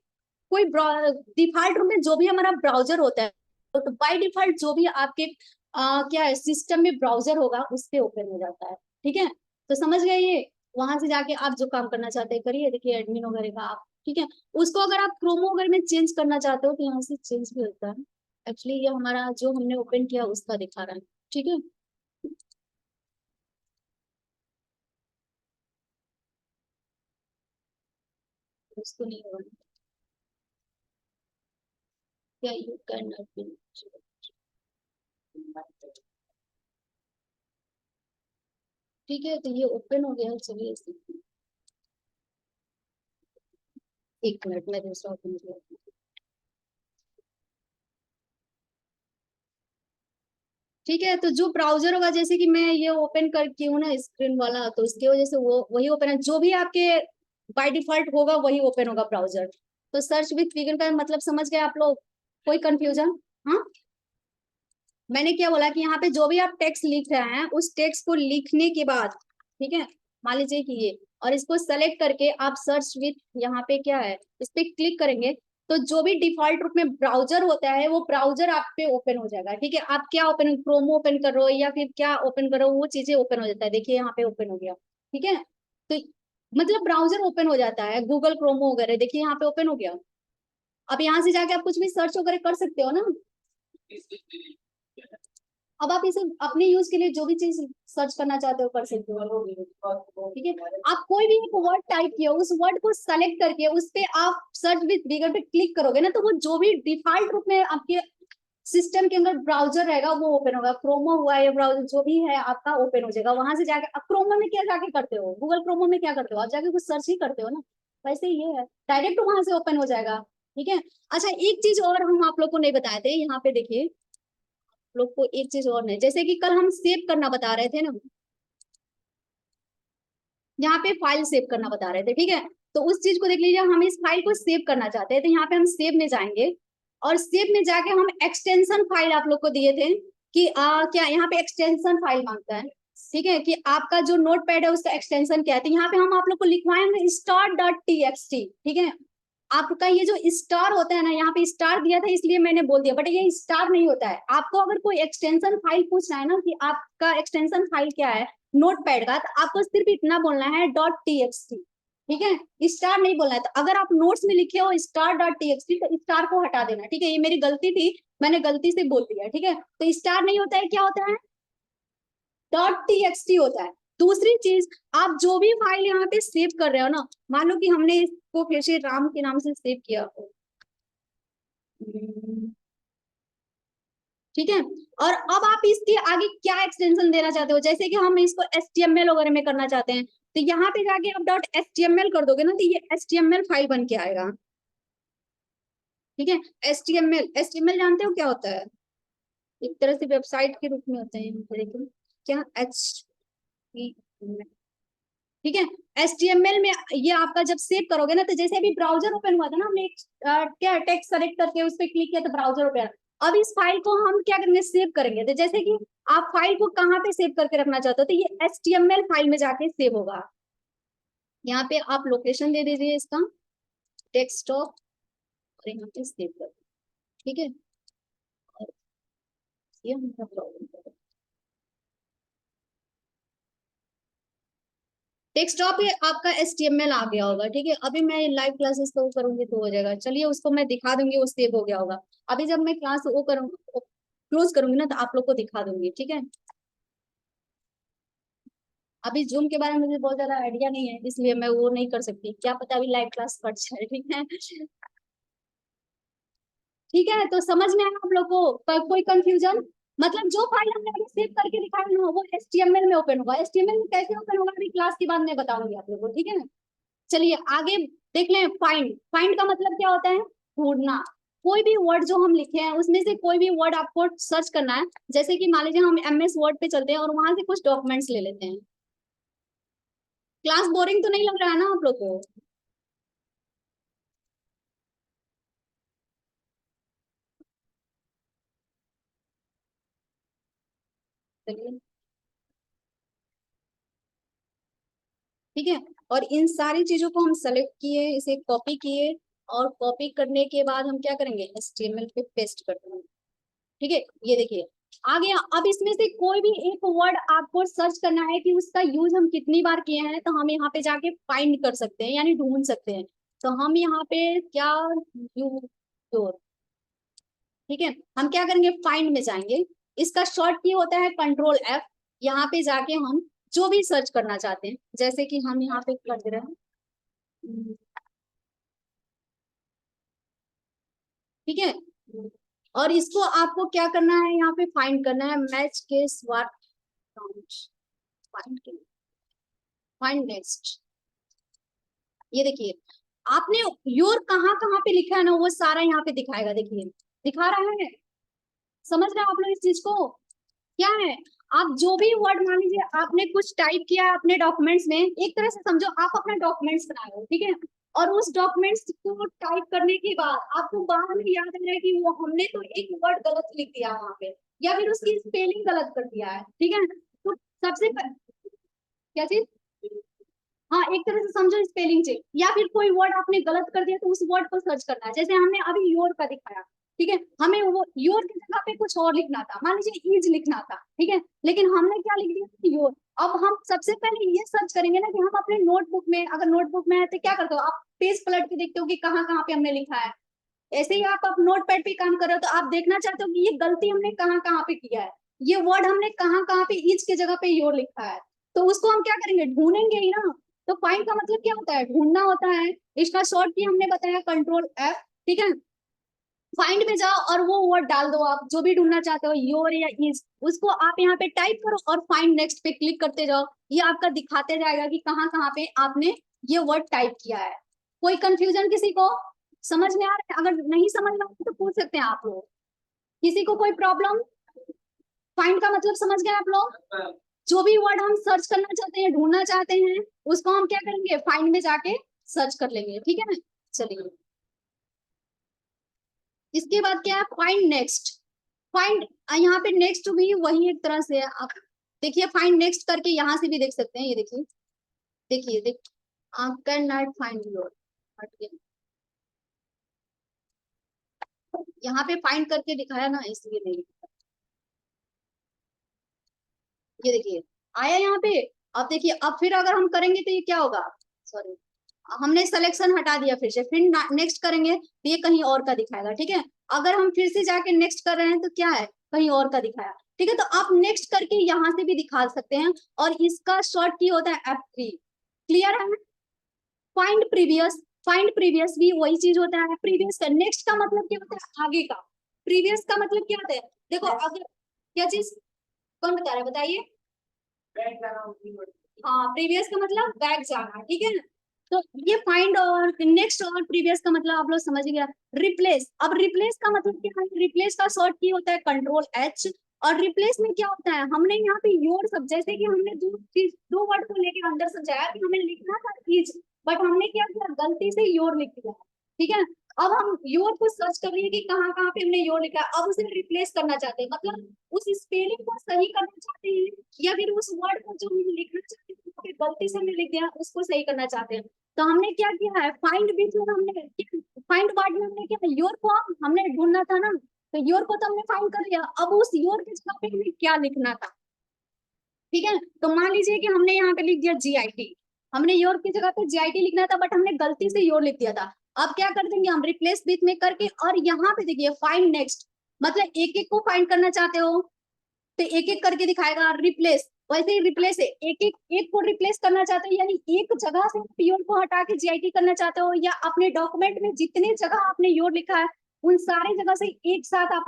कोई डिफॉल्ट रूप में जो भी हमारा ब्राउजर होता है, तो बाय डिफॉल्ट जो भी आपके क्या है सिस्टम में ब्राउजर होगा उस पे ओपन हो जाता है। ठीक है, तो समझ गए ये? वहां से जाके आप जो काम करना चाहते हैं करिए। देखिए एडमिन वगैरह का आप, ठीक है, उसको अगर आप क्रोमो वगैरह में चेंज करना चाहते हो तो यहाँ से चेंज भी होता है। एक्चुअली ये हमारा जो हमने ओपन किया उसका दिखा रहा है। ठीक है, उसको नहीं होगा क्या? यू कैन नॉट बी, ठीक है, तो ये ओपन हो गया। चलिए एक मिनट में दूसरा ओपन किया। ठीक है, तो जो ब्राउजर होगा, जैसे कि मैं ये ओपन करके हूँ ना स्क्रीन वाला, तो इसकी वजह से वो वही ओपन है। जो भी आपके बाय डिफॉल्ट होगा वही ओपन होगा ब्राउजर। तो सर्च विथ फिगर का मतलब समझ गए आप लोग? कोई कंफ्यूजन? हाँ, मैंने क्या बोला कि यहाँ पे जो भी आप टेक्स्ट लिख रहे हैं उस टेक्स्ट को लिखने के बाद, ठीक है, मान लीजिए कि ये, और इसको सेलेक्ट करके आप सर्च विथ, यहाँ पे क्या है, इस पे क्लिक करेंगे तो जो भी डिफॉल्ट रूप में ब्राउजर होता है वो ब्राउजर आप पे ओपन हो जाएगा। ठीक है, आप क्या ओपन, क्रोमो ओपन कर रहे हो या फिर क्या ओपन कर रहे हो, वो चीजें ओपन हो जाता है। देखिए यहाँ पे ओपन हो गया। ठीक है, तो मतलब ब्राउजर ओपन हो जाता है, गूगल क्रोमो वगैरह, देखिए यहाँ पे ओपन हो गया। अब यहाँ से जाके आप कुछ भी सर्च वगैरह कर सकते हो ना। अब आप इसे अपने यूज के लिए जो भी चीज सर्च करना चाहते हो कर सकते हो। ठीक है, आप कोई भी एक वर्ड टाइप किया, उस वर्ड को सेलेक्ट करके उस पे आप सर्च विद बिगर पे क्लिक करोगे ना, तो वो जो भी डिफॉल्ट रूप में आपके सिस्टम के अंदर ब्राउजर रहेगा वो ओपन होगा। क्रोमो हुआ या ब्राउजर जो भी है आपका ओपन हो जाएगा। वहां से जाके अब क्रोमो में क्या जाके करते हो, गूगल क्रोमो में क्या करते हो, आप जाके कुछ सर्च ही करते हो ना, वैसे ये है डायरेक्ट वहां से ओपन हो जाएगा। ठीक है, अच्छा एक चीज और हम आप लोग को नहीं बताए थे, यहाँ पे देखिए लोग को एक चीज और नहीं, जैसे कि कल हम सेव करना बता रहे थे ना, यहाँ पे फाइल सेव करना बता रहे थे। ठीक है, तो उस चीज को देख लीजिए, हम इस फाइल को सेव करना चाहते हैं तो यहाँ पे हम सेव में जाएंगे और सेव में जाके हम एक्सटेंशन फाइल आप लोग को दिए थे कि क्या यहाँ पे एक्सटेंशन फाइल मांगता है। ठीक है, कि आपका जो नोट पैड है उसका एक्सटेंशन क्या है, तो यहाँ पे हम आप लोग को लिखवाएंगे star.txt। ठीक है, आपका ये जो स्टार होता है ना, यहाँ पे स्टार दिया था इसलिए मैंने बोल दिया, बट ये स्टार नहीं होता है। आपको अगर कोई एक्सटेंशन फाइल पूछना है ना कि आपका एक्सटेंशन फाइल क्या है नोट पैड का, तो आपको सिर्फ इतना बोलना है .txt। ठीक है, स्टार नहीं बोलना है। तो अगर आप नोट्स में लिखे हो star.txt तो स्टार को हटा देना। ठीक है, ये मेरी गलती थी, मैंने गलती से बोल दिया। ठीक है, तो स्टार नहीं होता है, क्या होता है .txt होता है। दूसरी चीज, आप जो भी फाइल यहाँ पे सेव कर रहे हो ना, मान लो कि हमने इसको फिर से राम के नाम से सेव किया, ठीक है, और अब आप इसके आगे क्या एक्सटेंशन देना चाहते हो, जैसे कि हम इसको HTML वगैरह में करना चाहते हैं तो यहाँ पे जाके आप .html कर दोगे ना तो ये HTML फाइल बन के आएगा। ठीक है, HTML जानते हो क्या होता है? एक तरह से वेबसाइट के रूप में होता है। देखिए क्या ठीक है, HTML में ये आपका जब सेव करोगे ना, तो जैसे अभी ब्राउजर ओपन हुआ था ना, हमने क्या टेक्स्ट सेलेक्ट करके उस पर क्लिक किया तो ब्राउजर ओपन। अब इस फाइल को हम क्या करेंगे, सेव करेंगे। तो जैसे कि आप फाइल को कहाँ पे सेव करके रखना चाहते हो, तो ये HTML फाइल में जाके सेव होगा। यहाँ पे आप लोकेशन दे दीजिए इसका, डेस्कटॉप, और यहाँ पे सेव कर। ठीक है, और ये हमारा ब्राउजर डेस्कटॉप पे आपका HTML आ गया होगा। ठीक है, अभी मैं लाइव क्लासेस को करूंगी तो हो जाएगा। चलिए उसको मैं दिखा दूंगी, वो सेव हो गया होगा। अभी जब मैं क्लास वो करूंगी, क्लोज करूंगी ना, तो आप लोग को दिखा दूंगी। ठीक है, अभी जूम के बारे में मुझे बहुत ज्यादा आइडिया नहीं है इसलिए मैं वो नहीं कर सकती, क्या पता अभी लाइव क्लास कट जाए। ठीक है, ठीक है, तो समझ में आया आप लोग को? कोई कंफ्यूजन? मतलब जो फाइल हमने अभी सेव करके दिखाया ना वो HTML में ओपन होगा। HTML में कैसे ओपन होगा अभी क्लास के बाद मैं बताऊंगी आप लोग को। ठीक है ना, चलिए आगे देख लें। फाइंड, फाइंड का मतलब क्या होता है, ढूंढना। कोई भी वर्ड जो हम लिखे हैं उसमें से कोई भी वर्ड आपको सर्च करना है। जैसे कि मान लीजिए हम MS वर्ड पे चलते हैं और वहां से कुछ डॉक्यूमेंट्स ले लेते हैं। क्लास बोरिंग तो नहीं लग रहा है ना आप लोग को? चलिए ठीक है। और इन सारी चीजों को हम सेलेक्ट किए, इसे कॉपी किए, और कॉपी करने के बाद हम क्या करेंगे, HTML पे पेस्ट कर देंगे। ठीक है, ये देखिए आ गया। अब इसमें से कोई भी एक वर्ड आपको सर्च करना है कि उसका यूज हम कितनी बार किए हैं, तो हम यहाँ पे जाके फाइंड कर सकते हैं, यानी ढूंढ सकते हैं। तो हम यहाँ पे क्या यूज, ठीक है, हम क्या करेंगे, फाइंड में जाएंगे। इसका शॉर्ट की होता है Ctrl+F। यहाँ पे जाके हम जो भी सर्च करना चाहते हैं, जैसे कि हम यहाँ पे कर दे रहे हैं, ठीक है। और इसको आपको क्या करना है, यहाँ पे फाइंड करना है, मैच के स्वाट फाइंड, फाइंड नेक्स्ट। ये देखिए आपने योर कहाँ कहाँ पे लिखा है ना, वो सारा यहाँ पे दिखाएगा, देखिए दिखा रहा है। समझ रहे हैं आप लोग इस चीज को? क्या है, आप जो भी वर्ड, मान लीजिए आपने कुछ टाइप किया है अपने डॉक्यूमेंट्स में, एक तरह से समझो आप अपना डॉक्यूमेंट्स बनाए हो, ठीक है। और उस डॉक्यूमेंट्स को टाइप करने के बाद आपको बाद में याद आ रहा है कि वो हमने तो एक वर्ड गलत लिख दिया वहां पे, या फिर उसकी स्पेलिंग गलत कर दिया है, ठीक है। तो सबसे क्या चीज, हाँ एक तरह से समझो स्पेलिंग चेक, या फिर कोई वर्ड आपने गलत कर दिया तो उस वर्ड को सर्च करना है। जैसे हमने अभी योर का दिखाया, ठीक है, हमें वो योर की जगह पे कुछ और लिखना था, मान लीजिए इज लिखना था, ठीक है, लेकिन हमने क्या लिख दिया, योर। अब हम सबसे पहले ये सर्च करेंगे ना कि हम अपने नोटबुक में, अगर नोटबुक में है तो क्या करते हो आप, पेज पलट के देखते हो कि कहाँ कहाँ पे हमने लिखा है। ऐसे ही आप नोट पैड पे काम कर रहे हो तो आप देखना चाहते हो कि ये गलती हमने कहाँ कहाँ पे किया है, ये वर्ड हमने कहाँ कहाँ पे इज की जगह पे योर लिखा है। तो उसको हम क्या करेंगे, ढूंढेंगे ही ना। तो फाइंड का मतलब क्या होता है, ढूंढना होता है। इसका शॉर्ट की हमने बताया Ctrl+F, ठीक है। फाइंड में जाओ और वो वर्ड डाल दो, आप जो भी ढूंढना चाहते हो, योर या इज, उसको आप यहाँ पे टाइप करो और फाइंड नेक्स्ट पे क्लिक करते जाओ। ये आपका दिखाते जाएगा कि कहाँ कहाँ पे आपने ये वर्ड टाइप किया है। कोई कंफ्यूजन किसी को, समझ में आ रहा है? अगर नहीं समझ में आ रहा तो पूछ सकते हैं आप लोग। किसी को कोई प्रॉब्लम? फाइंड का मतलब समझ गए आप लोग? जो भी वर्ड हम सर्च करना चाहते हैं, ढूंढना चाहते हैं, उसको हम क्या करेंगे, फाइंड में जाके सर्च कर लेंगे, ठीक है ना। चलिए इसके बाद क्या है, फाइंड नेक्स्ट। फाइंड, यहाँ पे नेक्स्ट भी वही एक तरह से है। आप देखिए फाइंड नेक्स्ट करके यहाँ से भी देख सकते हैं, ये देखिए, देखिए देख, आप कैन नॉट फाइंड योर, यहाँ पे फाइंड करके दिखाया ना, इसलिए नहीं। ये देखिए आया यहाँ पे। अब देखिए, अब फिर अगर हम करेंगे तो ये क्या होगा, सॉरी, हमने सिलेक्शन हटा दिया, फिर नेक्स्ट करेंगे तो ये कहीं और का दिखाएगा, ठीक है। अगर हम फिर से जाके नेक्स्ट कर रहे हैं तो क्या है, कहीं और का दिखाया, ठीक है। तो आप नेक्स्ट करके यहाँ से भी दिखा सकते हैं। और इसका शॉर्ट की होता है F3। क्लियर है? फाइंड प्रीवियस, फाइंड प्रीवियस भी वही चीज होता है। प्रीवियस का नेक्स्ट का मतलब क्या होता है, आगे का। प्रीवियस का मतलब क्या होता है, देखो अगर, क्या चीज, कौन बता रहा है बताइए। हाँ प्रीवियस का मतलब बैक जाना, ठीक है। तो ये फाइंड और नेक्स्ट और प्रीवियस का मतलब आप लोग समझ गया। रिप्लेस, अब रिप्लेस का मतलब क्या है, रिप्लेस का शॉर्ट की होता है Ctrl+H। और रिप्लेस में क्या होता है, हमने यहाँ पे योर सब, जैसे कि हमने दो चीज, दो वर्ड को लेके अंदर समझाया कि हमें लिखना था इज, बट हमने क्या किया, गलती से योर लिख दिया, ठीक है। अब हम योर को सर्च कर रही है कि कहाँ कहाँ पे हमने योर लिखा है, अब उसे रिप्लेस करना चाहते हैं, मतलब उस स्पेलिंग को सही करना चाहते हैं, या फिर उस वर्ड को जो हम लिखना चाहते हैं वहाँ पे गलती से हमने लिख दिया उसको सही करना चाहते हैं। तो हमने क्या किया है, फाइंड भी जो हमने, फाइंड पार्ट में हमने क्या, योर को हमने ढूंढना था ना, तो योर को तो हमने फाइंड कर लिया। अब उस योर की जगह पे हमें क्या लिखना था, ठीक है। तो मान लीजिए कि हमने यहाँ पे लिख दिया GIT, हमने योर की जगह पे GIT लिखना था, बट हमने गलती से योर लिख दिया था। अब क्या कर देंगे हम, रिप्लेस विथ में करके, और यहाँ पे देखिए फाइंड नेक्स्ट, मतलब एक एक को फाइंड करना चाहते हो तो एक एक करके दिखाएगा। रिप्लेस, वैसे ही रिप्लेस है, एक एक एक को रिप्लेस करना चाहते हो, यानी एक जगह से योर को हटा के GIT करना चाहते हो, या अपने डॉक्यूमेंट में जितने जगह आपने योर लिखा है उन सारे जगह से एक साथ आप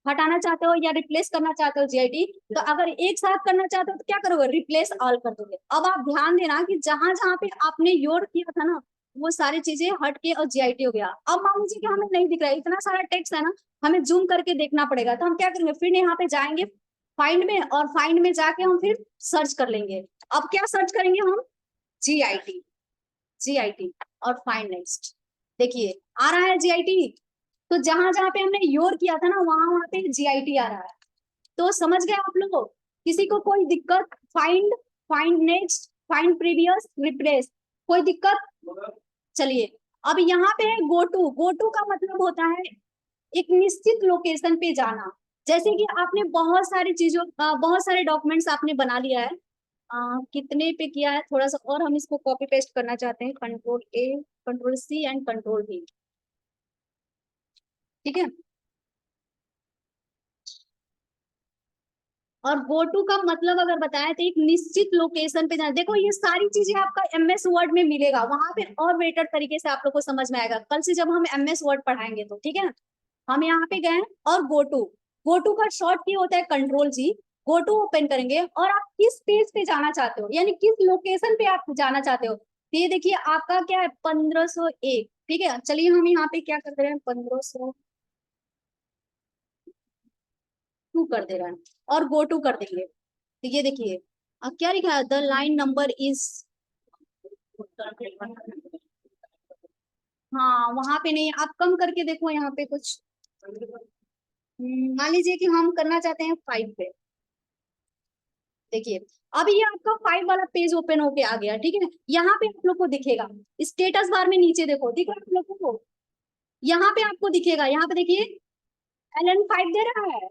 हटाना चाहते हो या रिप्लेस करना चाहते हो GIT। तो अगर एक साथ करना चाहते हो तो क्या करोगे, रिप्लेस ऑल कर दोगे। अब आप ध्यान देना कि जहां जहां पे आपने योर किया था ना, वो सारी चीजें हट के और GIT हो गया। अब मान लीजिए कि हमें नहीं दिख रहा है, इतना सारा टेक्स्ट है ना, हमें जूम करके देखना पड़ेगा। तो हम क्या करेंगे, फिर यहाँ पे जाएंगे फाइंड में, और फाइंड में जाके हम फिर सर्च कर लेंगे। अब क्या सर्च करेंगे हम, GIT, GIT और फाइंड नेक्स्ट। देखिए आ रहा है GIT, तो जहां जहां पे हमने योर किया था ना वहां वहां पे GIT आ रहा है। तो समझ गए आप लोग? किसी को कोई दिक्कत? Find, find next, find previous, replace, कोई दिक्कत? चलिए अब यहाँ पे है गो टू। गो टू का मतलब होता है एक निश्चित लोकेशन पे जाना। जैसे कि आपने बहुत सारी चीजों बहुत सारे डॉक्यूमेंट्स आपने बना लिया है, कितने पे किया है थोड़ा सा और हम इसको कॉपी पेस्ट करना चाहते हैं, Ctrl+A, Ctrl+C एंड Ctrl+V। ठीक है, और गो टू का मतलब अगर बताया तो एक निश्चित लोकेशन पे जाना। देखो ये सारी चीजें आपका MS वर्ड में मिलेगा, वहां पे और बेटर तरीके से आप लोग को समझ में आएगा कल से जब हम MS वर्ड पढ़ाएंगे तो। ठीक है, हम यहाँ पे गए और गो टू, गो टू का शॉर्ट की होता है Ctrl+G। गो टू ओपन करेंगे और आप किस पेज पे जाना चाहते हो, यानी किस लोकेशन पे आप जाना चाहते हो। तो ये देखिए आपका क्या है 1501। ठीक है, चलिए हम यहाँ पे क्या कर दे रहे हैं 1502 कर दे रहे हैं और गो टू कर देंगे। तो ये देखिए क्या लिखा है, द लाइन नंबर इज, हाँ वहां पे नहीं, आप कम करके देखो यहाँ पे कुछ। मान लीजिए कि हम करना चाहते हैं 5 पे। देखिए अब ये आपका 5 वाला पेज ओपन होके आ गया। ठीक है, यहाँ पे आप लोग को दिखेगा स्टेटस बार में नीचे देखो, दिख रहा है आप लोगों को? यहाँ पे आपको दिखेगा, यहाँ पे देखिए LN5 दे रहा है।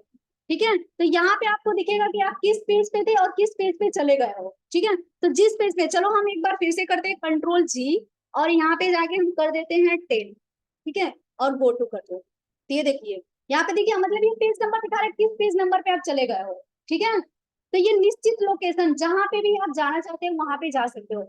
ठीक है, तो यहाँ पे आपको दिखेगा कि आप किस पेज पे थे और किस पेज पे चले गए हो। ठीक है, तो जिस पेज पे, चलो हम एक बार फिर से करते हैं Ctrl+G और यहाँ पे जाके हम कर देते हैं 10। ठीक है, और गो टू कर दो। तो ये देखिए यहाँ पे देखिए मतलब ये पेज नंबर दिखा रहा है किस पेज नंबर पे आप चले गए हो। ठीक है, तो ये निश्चित लोकेशन जहां पे भी आप जाना चाहते हो वहां पे जा सकते हो।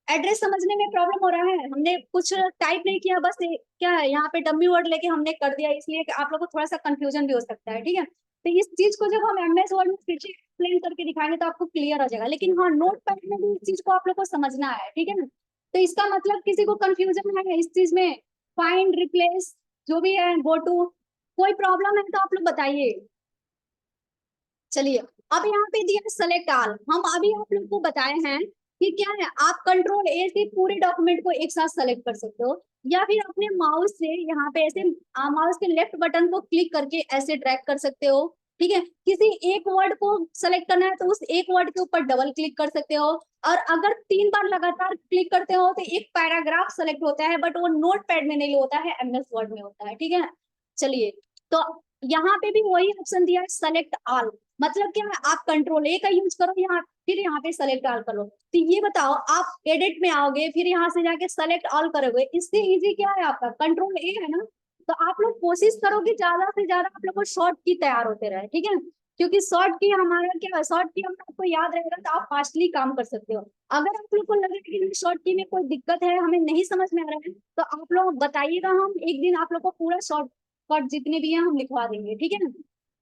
एड्रेस समझने में प्रॉब्लम हो रहा है, हमने कुछ टाइप नहीं किया, बस क्या है यहाँ पे डमी वर्ड लेके हमने कर दिया, इसलिए कि आप लोग को थोड़ा सा कंफ्यूजन भी हो सकता है। ठीक है, तो इस चीज को जब हम MS वर्ड में फिर से एक्सप्लेन करके दिखाएंगे तो आपको क्लियर हो जाएगा, लेकिन हाँ नोट पैड में भी इस चीज को आप लोग को समझना है। ठीक है ना, तो इसका मतलब किसी को कंफ्यूजन है इस चीज में, फाइंड, रिप्लेस, जो भी है, गो टू, कोई प्रॉब्लम है तो आप लोग बताइए। चलिए अब यहाँ पे दिया सेलेक्ट ऑल, हम अभी आप लोग को बताए हैं कि क्या है, आप Ctrl+A से पूरे डॉक्यूमेंट को एक साथ सेलेक्ट कर सकते हो, या फिर अपने माउस से यहाँ पे ऐसे माउस के लेफ्ट बटन को क्लिक करके ऐसे ड्रैग कर सकते हो। ठीक है, किसी एक वर्ड को सेलेक्ट करना है तो उस एक वर्ड के ऊपर डबल क्लिक कर सकते हो, और अगर 3 बार लगातार क्लिक करते हो तो एक पैराग्राफ सेलेक्ट होता है, बट वो नोट पैड में नहीं होता है, MS वर्ड में होता है। ठीक है, चलिए तो यहाँ पे भी वही ऑप्शन दिया है सेलेक्ट ऑल, मतलब क्या है, आप Ctrl+A का यूज करो यहाँ, फिर यहाँ पे सेलेक्ट ऑल करो। तो ये बताओ आप एडिट में आओगे फिर यहाँ से जाके सेलेक्ट ऑल करोगे, इससे इजी क्या है आपका Ctrl+A है ना। तो आप लोग कोशिश करो कि ज्यादा से ज्यादा आप लोग को शॉर्ट की तैयार होते रहे। ठीक है, क्योंकि शॉर्ट की हमारा क्या है, शॉर्ट की हमारा आपको याद रहेगा तो आप फास्टली काम कर सकते हो। अगर आप लोग को लगे कि शॉर्ट की में कोई दिक्कत है, हमें नहीं समझ में आ रहा है, तो आप लोग बताइएगा, हम एक दिन आप लोग को पूरा शॉर्ट कट जितने भी हैं हम लिखवा देंगे। ठीक है ना,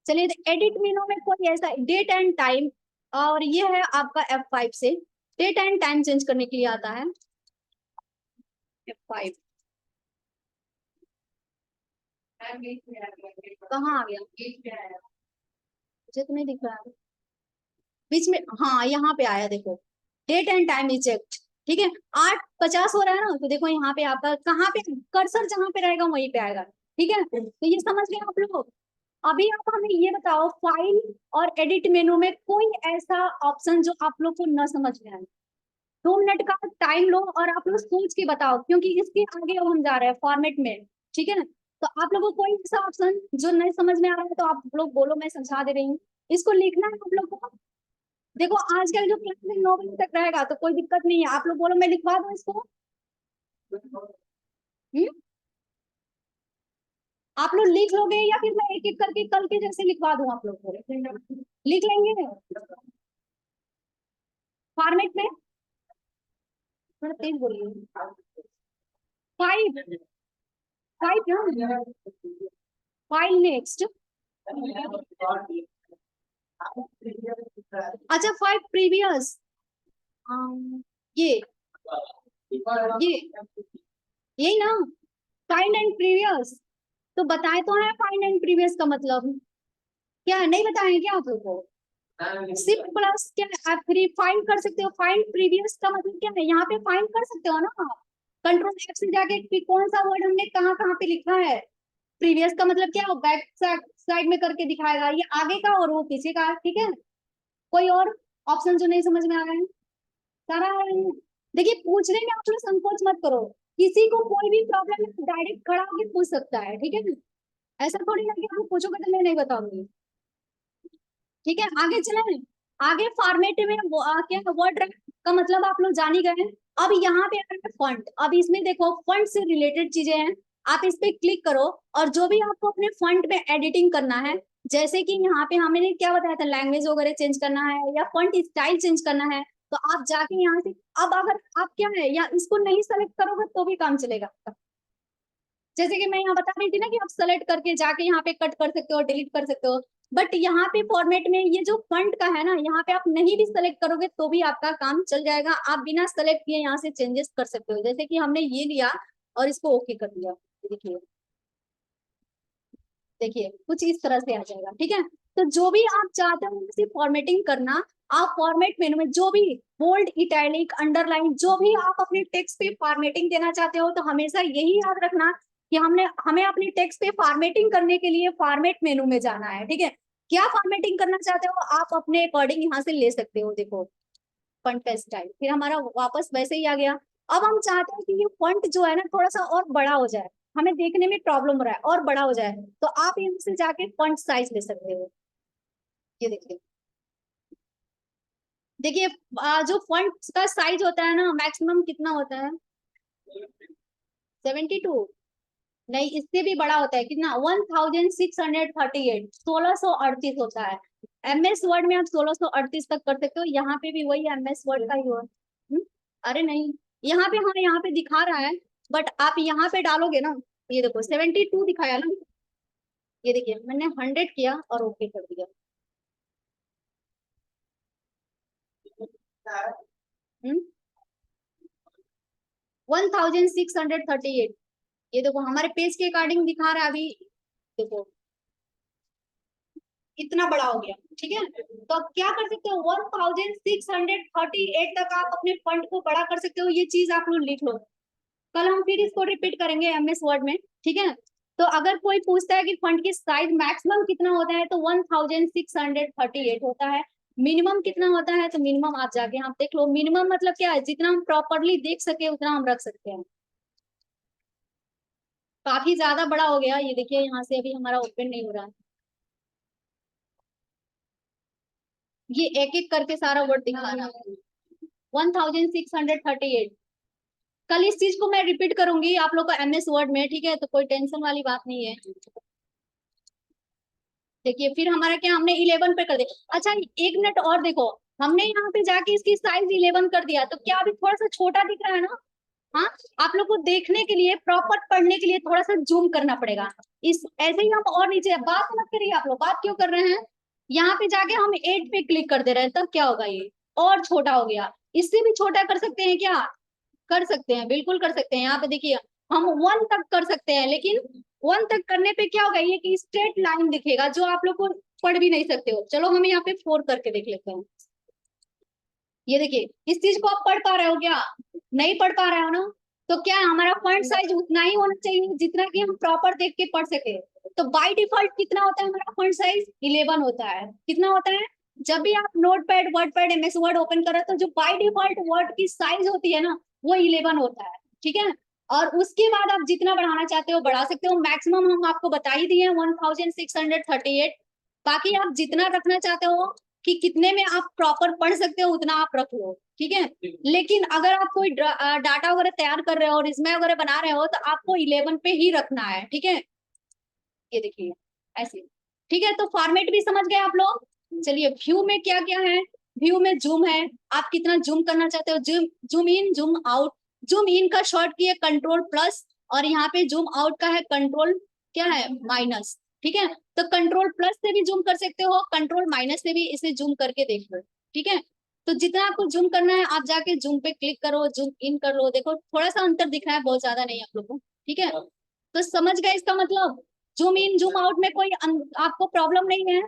चलिए एडिट मेनू में कोई ऐसा डेट एंड टाइम, और ये है आपका F5 से डेट एंड टाइम चेंज करने के लिए आता है F5। कहाँ आ गया, मुझे तो नहीं दिख रहा है बीच में, हाँ यहाँ पे आया देखो, डेट एंड टाइम इजेक्ट। ठीक है, 8:50 हो रहा है ना, तो देखो यहाँ पे आपका कहाँ पे कर्सर जहाँ पे रहेगा वहीं पे आएगा। ठीक है, तो ये समझ गए आप लोग। अभी आप हमें ये बताओ फाइल और एडिट मेनू में कोई ऐसा ऑप्शन जो आप लोग को न समझ में आए। 2 मिनट का टाइम लो और आप लोग सोच के बताओ, क्योंकि इसके आगे अब हम जा रहे हैं फॉर्मेट में। ठीक है ना, तो आप लोगों को कोई ऐसा ऑप्शन जो नहीं समझ में आ रहा है तो आप लोग बोलो, मैं समझा दे रही हूँ। इसको लिखना है आप लोग को। देखो आजकल जो क्लास में 9 बजे तक रहेगा तो कोई दिक्कत नहीं है, आप लोग बोलो मैं लिखवा दूं इसको। हम्म, आप लोग लिख लोगे या फिर मैं एक एक करके कल के जैसे लिखवा दूं आप लोग को, लिख लेंगे फॉर्मेट में? थोड़ा तेज बोलिए। 5, 5 फाइल नेक्स्ट, अच्छा 5 प्रीवियस, ये ये यही ना, फाइंड एंड प्रीवियस। तो बताए तो है फाइंड एंड प्रीवियस का मतलब क्या है, नहीं बताए क्या आप लोग को? शिफ्ट प्लस क्या है, आप फाइंड कर सकते हो। फाइंड प्रीवियस का मतलब क्या है, यहाँ पे फाइंड कर सकते हो ना आप। कंट्रोल एफ से जाके कि कौन सा वर्ड हमने कहाँ कहाँ पे लिखा है। प्रीवियस का मतलब क्या है, बैक साइड में करके दिखाएगा, ये आगे का और वो पीछे का, ठीक है। कोई और ऑप्शन जो नहीं समझ में आ रहा है सारा। देखिए पूछने में आप लोग संकोच मत करो, किसी को कोई भी प्रॉब्लम है डायरेक्ट खड़ा होकर पूछ सकता है, ठीक है ना। ऐसा थोड़ी ना कि आप पूछोगे तो मैं नहीं बताऊंगी, ठीक है। आगे चले, आगे फॉर्मेट में क्या वर्ड का मतलब आप लोग जान ही गए हैं। अब यहाँ पे अगर फंड, अब इसमें देखो फंड से रिलेटेड चीजें हैं, आप इस पे क्लिक करो और जो भी आपको अपने फंड में एडिटिंग करना है, जैसे कि यहाँ पे हमने क्या बताया था, लैंग्वेज वगैरह चेंज करना है या फंड स्टाइल चेंज करना है, तो आप जाके यहाँ से, अब अगर आप क्या है या इसको नहीं सेलेक्ट करोगे तो भी काम चलेगा आपका। जैसे कि मैं यहाँ बता रही थी ना कि आप सेलेक्ट करके जाके यहाँ पे कट कर सकते हो, डिलीट कर सकते हो, बट यहाँ पे फॉर्मेट में ये जो फंड का है ना, यहाँ पे आप नहीं भी सेलेक्ट करोगे तो भी आपका काम चल जाएगा। आप बिना सेलेक्ट किए यहाँ से चेंजेस कर सकते हो, जैसे कि हमने ये लिया और इसको ओके कर दिया, देखिए देखिए कुछ इस तरह से आ जाएगा, ठीक है। तो जो भी आप चाहते हो उसी फॉर्मेटिंग करना, आप फॉर्मेट मेनू में जो भी बोल्ड, इटैलिक, अंडरलाइन, जो भी आप अपने टेक्स्ट पे फॉर्मेटिंग देना चाहते हो, तो हमेशा यही याद रखना कि हमें अपनी टेक्स्ट पे फॉर्मेटिंग करने के लिए फॉर्मेट मेनू में जाना है, ठीक है। क्या फॉर्मेटिंग करना चाहते हो आप अपने अकॉर्डिंग यहाँ से ले सकते हो, देखो फंट का स्टाइल, फिर हमारा वापस वैसे ही आ गया। अब हम चाहते हैं कि ये फंट जो है ना थोड़ा सा और बड़ा हो जाए, हमें देखने में प्रॉब्लम हो रहा है और बड़ा हो जाए, तो आप यहाँ से जाके फंट साइज ले सकते हो। ये देखिए, देखिए जो फंट का साइज होता है ना मैक्सिमम कितना होता है, 72, नहीं इससे भी बड़ा होता है, कितना, 1638, 1638 होता है। एमएस वर्ड में आप 1638 तक कर सकते हो, यहाँ पे भी वही एमएस वर्ड का ही हो। अरे नहीं, यहाँ पे, हाँ यहाँ पे दिखा रहा है, बट आप यहाँ पे डालोगे ना, ये देखो 72 दिखाया ना, ये देखिए मैंने 100 किया और ओके कर दिया। 1638, ये देखो हमारे पेज के अकॉर्डिंग दिखा रहा है अभी, देखो इतना बड़ा हो गया, ठीक है। तो आप क्या कर सकते हो, 1638 तक आप अपने फंड को बड़ा कर सकते हो, ये चीज आप लोग लिख लो। कल हम फिर इसको रिपीट करेंगे एमएस वर्ड में, ठीक है। तो अगर कोई पूछता है कि फंड की साइज मैक्सिमम कितना होता है, तो 1638 होता है। मिनिमम कितना होता है, तो मिनिमम आप जाके आप देख लो, मिनिमम मतलब क्या है, जितना हम प्रॉपरली देख सके उतना हम रख सकते हैं। काफी ज्यादा बड़ा हो गया, ये देखिए यहाँ से अभी हमारा ओपन नहीं हो रहा है, ये एक एक करके सारा वर्ड दिखा रहा है। 1638, कल इस चीज को मैं रिपीट करूंगी आप लोग को एमएस वर्ड में, ठीक है, तो कोई टेंशन वाली बात नहीं है। देखिए फिर हमारा क्या, हमने 11 पे कर दिया। अच्छा एक मिनट और देखो, हमने यहाँ पे जाके इसकी साइज 11 कर दिया, तो क्या अभी थोड़ा सा छोटा दिख रहा है ना। हाँ, आप लोग को देखने के लिए, प्रॉपर पढ़ने के लिए थोड़ा सा जूम करना पड़ेगा। इस ऐसे ही हम और नीचे, बात मत करिए आप लोग, बात क्यों कर रहे हैं। यहाँ पे जाके हम 8 पे क्लिक कर दे रहे हैं, तब क्या होगा, ये और छोटा हो गया। इससे भी छोटा कर सकते हैं क्या, कर सकते हैं, बिल्कुल कर सकते हैं। यहाँ पे देखिए हम 1 तक कर सकते हैं, लेकिन 1 तक करने पे क्या होगा, ये कि स्ट्रेट लाइन दिखेगा जो आप लोग को पढ़ भी नहीं सकते हो। चलो हम यहाँ पे 4 करके देख लेते हैं। ये देखिए इस चीज को आप पढ़ पा रहे हो क्या, नहीं पढ़ पा रहे हो ना, तो क्या है, हमारा फॉन्ट साइज उतना ही होना चाहिए जितना कि हम प्रॉपर देख के पढ़ सके। तो बाय डिफॉल्ट कितना होता है हमारा फॉन्ट साइज, 11 होता है। कितना होता है, जब भी आप note pad, word pad, MS word open करो, तो जो बाय डिफॉल्ट वर्ड की साइज होती है ना, वो 11 होता है, ठीक है। और उसके बाद आप जितना बढ़ाना चाहते हो बढ़ा सकते हो, मैक्सिमम हम आपको बता ही दिए 1638। बाकी आप जितना रखना चाहते हो कि कितने में आप प्रॉपर पढ़ सकते हो उतना आप रख लो, ठीक है। लेकिन अगर आप कोई डाटा वगैरह तैयार कर रहे हो, रिज्यूमे वगैरह बना रहे हो, तो आपको 11 पे ही रखना है, ठीक है। ये देखिए ऐसे, ठीक है। तो फॉर्मेट भी समझ गए आप लोग। चलिए व्यू में क्या क्या है, व्यू में जूम है, आप कितना जूम करना चाहते हो, zoom zoom in, zoom out. Zoom in का शॉर्ट की है कंट्रोल प्लस, और यहाँ पे जूम आउट का है कंट्रोल क्या है, माइनस, ठीक है। तो कंट्रोल प्लस से भी जूम कर सकते हो, कंट्रोल माइनस से भी इसे जूम करके देख लो, ठीक है। तो जितना आपको जूम करना है आप जाके जूम पे क्लिक करो, जूम इन कर लो, देखो थोड़ा सा अंतर दिख रहा है, बहुत ज्यादा नहीं आप लोग को, ठीक है। तो समझ गए इसका मतलब, जूम इन जूम आउट में कोई आपको प्रॉब्लम नहीं है।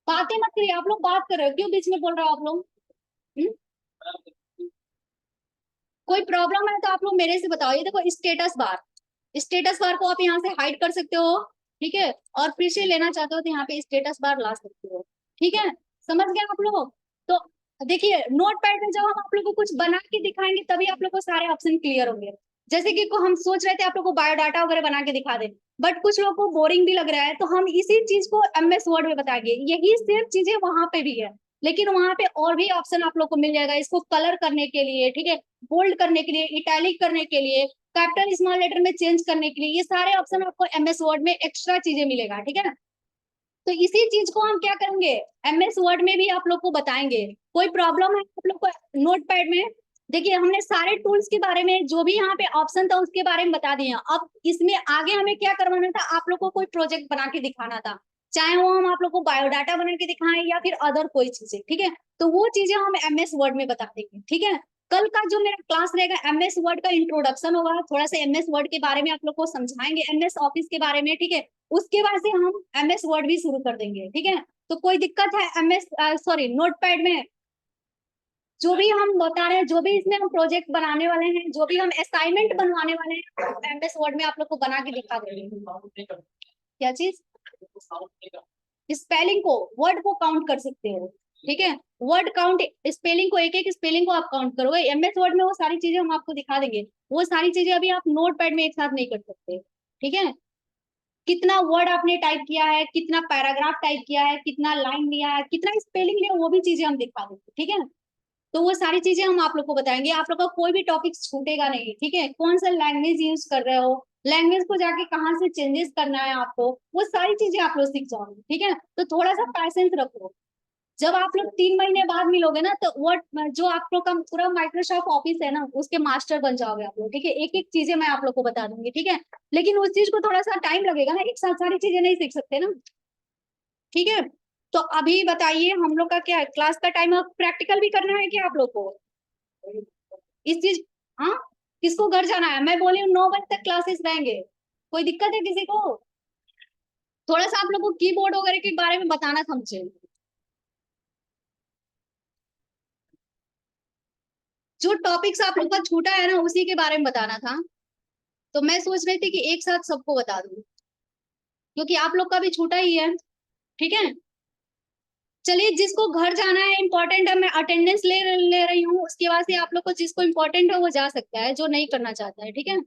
बातें मत करिए, आप लोग बात कर रहे हो, क्यों बीच में बोल रहे हो आप लोग? हम्म? कोई प्रॉब्लम है तो आप लोग मेरे से बताओ। ये देखो स्टेटस बार, स्टेटस बार को आप यहाँ से हाइड कर सकते हो, ठीक है, और फिर से लेना चाहते हो तो यहाँ पे स्टेटस बार ला सकते हो, ठीक है, समझ गए आप लोग? तो देखिए नोट पैड में जब हम आप लोग को कुछ बना के दिखाएंगे तभी आप लोग को सारे ऑप्शन क्लियर होंगे। जैसे कि हम सोच रहे थे आप लोग को बायोडाटा वगैरह बना के दिखा दें, बट कुछ लोग को बोरिंग भी लग रहा है, तो हम इसी चीज को एमएस वर्ड में बताएंगे, यही सेम चीजें वहां पे भी है, लेकिन वहां पे और भी ऑप्शन आप लोग को मिल जाएगा इसको कलर करने के लिए, ठीक है, बोल्ड करने के लिए, इटैलिक करने के लिए, कैपिटल स्मॉल लेटर में चेंज करने के लिए, ये सारे ऑप्शन आपको एमएस वर्ड में एक्स्ट्रा चीजें मिलेगा, ठीक है ना? तो इसी चीज को हम क्या करेंगे, एमएस वर्ड में भी आप लोग को बताएंगे। कोई प्रॉब्लम है आप लोग को नोट पैड में? देखिए हमने सारे टूल्स के बारे में, जो भी यहाँ पे ऑप्शन था उसके बारे में बता दिए। अब इसमें आगे हमें क्या करवाना था, आप लोग को कोई प्रोजेक्ट बना के दिखाना था, चाहे वो हम आप लोग को बायोडाटा बना के दिखाएं या फिर अदर कोई चीजें, ठीक है, तो वो चीजें हम एमएस वर्ड में बता देंगे, ठीक है। कल का जो मेरा क्लास रहेगा एमएस वर्ड का इंट्रोडक्शन होगा, थोड़ा सा एमएस वर्ड के बारे में आप लोग को समझाएंगे, एमएस ऑफिस के बारे में, ठीक है, उसके बाद से हम एमएस वर्ड भी शुरू कर देंगे, ठीक है। तो कोई दिक्कत है एमएस सॉरी नोटपैड में? जो भी हम बता रहे हैं, जो भी इसमें हम प्रोजेक्ट बनाने वाले हैं, जो भी हम असाइनमेंट बनवाने वाले हैं, एमएस वर्ड में आप लोग को बना के दिखा देंगे। क्या चीज? स्पेलिंग को, वर्ड को काउंट कर सकते हो, ठीक है, वर्ड काउंट, स्पेलिंग को, एक एक स्पेलिंग को आप काउंट करोगे एमएस वर्ड में, वो सारी चीजें हम आपको दिखा देंगे। वो सारी चीजें अभी आप नोट पैड में एक साथ नहीं कर सकते, ठीक है। कितना वर्ड आपने टाइप किया है, कितना पैराग्राफ टाइप किया है, कितना लाइन लिया है, कितना स्पेलिंग लिया, वो भी चीजें हम दिखा देंगे, ठीक है। तो वो सारी चीजें हम आप लोग को बताएंगे, आप लोग का कोई भी टॉपिक छूटेगा नहीं, ठीक है। कौन सा लैंग्वेज यूज कर रहे हो, लैंग्वेज को जाके कहाँ से चेंजेस करना है आपको, वो सारी चीजें आप लोग सीख जाओगे, ठीक है। तो थोड़ा सा पैसेंस रखो, जब आप लोग 3 महीने बाद मिलोगे ना, तो वर्ड जो आप लोग का पूरा माइक्रोसॉफ्ट ऑफिस है ना, उसके मास्टर बन जाओगे आप लोग, ठीक है। एक एक चीजें मैं आप लोग को बता दूंगी, ठीक है, लेकिन उस चीज को थोड़ा सा टाइम लगेगा ना, एक साथ सारी चीजें नहीं सीख सकते ना, ठीक है। तो अभी बताइए हम लोग का क्या है, क्लास का टाइम, प्रैक्टिकल भी करना है क्या आप लोग को इस चीज? हाँ, किसको घर जाना है? मैं बोली हूँ 9 बजे तक क्लासेस रहेंगे, कोई दिक्कत है किसी को? थोड़ा सा आप लोग को कीबोर्ड वगैरह के बारे में बताना था मुझे, जो टॉपिक्स आप लोग का छूटा है ना उसी के बारे में बताना था। तो मैं सोच रही थी कि एक साथ सबको बता दूं, क्योंकि आप लोग का भी छूटा ही है, ठीक है। चलिए जिसको घर जाना है, इंपॉर्टेंट है, मैं अटेंडेंस ले रही हूँ, उसके बाद से आप लोग को जिसको इंपॉर्टेंट है वो जा सकता है, जो नहीं करना चाहता है, ठीक है।